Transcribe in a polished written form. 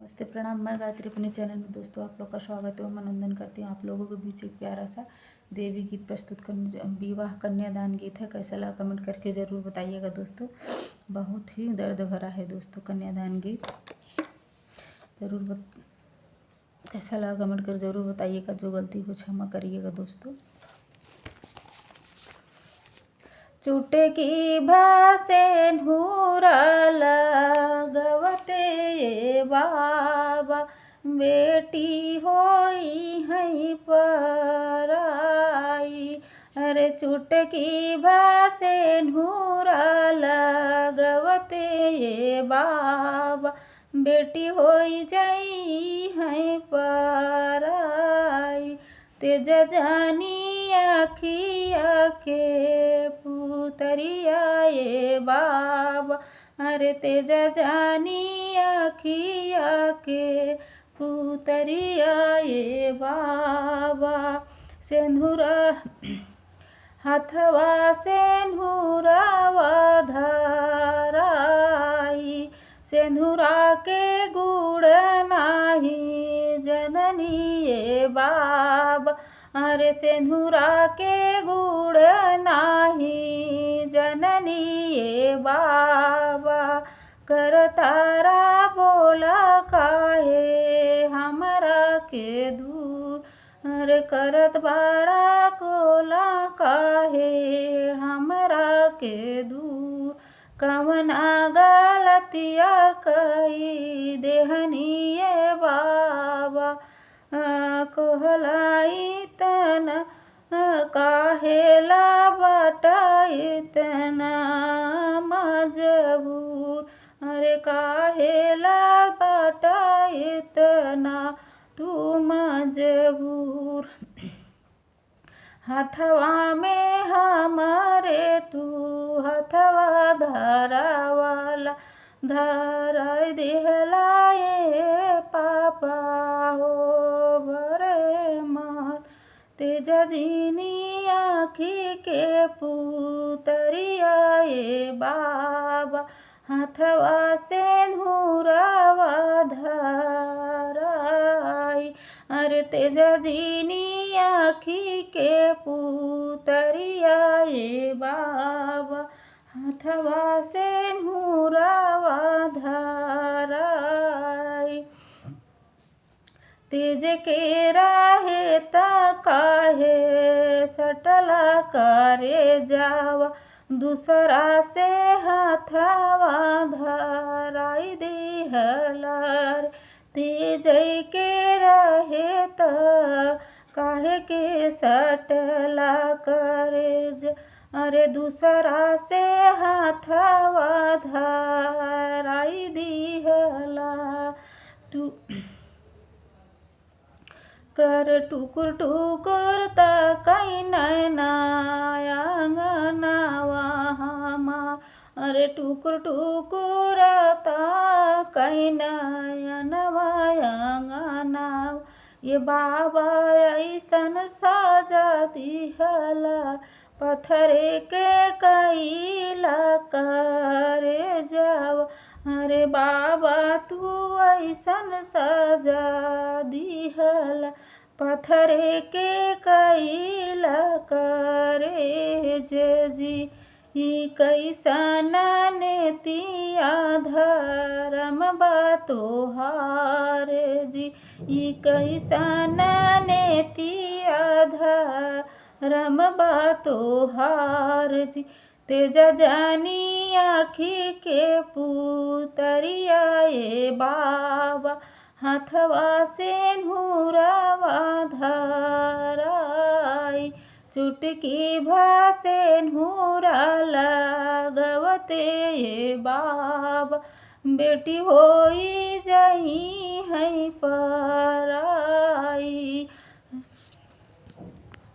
नमस्ते, प्रणाम। मैं गायत्री अपने चैनल में दोस्तों आप लोग का स्वागत एवं मनोरंजन करती हूँ। आप लोगों के बीच एक प्यारा सा देवी गीत प्रस्तुत करने, विवाह कन्यादान गीत है। कैसा लगा कमेंट करके ज़रूर बताइएगा दोस्तों। बहुत ही दर्द भरा है दोस्तों कन्यादान गीत। कैसा लगा कमेंट कर ज़रूर बताइएगा। जो गलती हो क्षमा करिएगा दोस्तों। चुटकी भासे नूरा लगवते ये बाबा, बेटी होई है पराई। अरे चुटकी भासे नूरा लगवते ये बाबा, बेटी होई जाई है पराई। तेज जानी अखिया के पुतरिया ये बाबा, अरे तेज जानी अखिया के पुतरिया ये बाबा। सिंदूरा हाथवा सिंदूरावा धराई, सिंदूरा के गुड़ नाही जननी ये बाबा, अरे सिंदूरा के गुड़ नाही जननी ये बाबा। करतारा बोला काहे हमरा के दूर, अरे करत बड़ा कोला काहे हमरा के दूर। कवना गलतिया कई देहनी ये बाबा, कहलाई तना काहेला बटाई तना मजबूर, अरे काहेला बटाई तना तू मजबूर। हथवा में हमारे तू हथवा धरावाला धराई दिहला ये पापा हो भरे मत। तेज जीनी आँखी के पुतरिया ये बाबा, हथवा से नूरावा धराई। अरे तेज जीनी आँखी के पुतरिया ये बाबा, हथवा से नूरावा धराई। तेज के राहे ता काहे सटला करे जावा, दूसरा से हाथवा धराई दिहलार। तेज के रहे ता काहे के सटला करे अरे दूसरा से हाथवा धराई दिहला। तू कर टुकुर टुकुर तकई नैना अंगनावा हमार, अरे टुकुर टुकुर तकई नैनवा अंगनावा ये बाबा। ऐसन सजा दिहला पत्थरे के कैला करे जावा, अरे बाबा तू ऐसन सजा दिहला पत्थरे के कैला करे जी। कैसन नेतिया धर्म बा तोहार जी, कैसन नेतिया धर्म बा तोहार जी। तेज जानी आँखी के पुतरिया ये बाबा, हाथवा से नूरावा धराई। चुटकी भासे नूरा लगवते ये बाबा, बेटी होई जाई है पराई।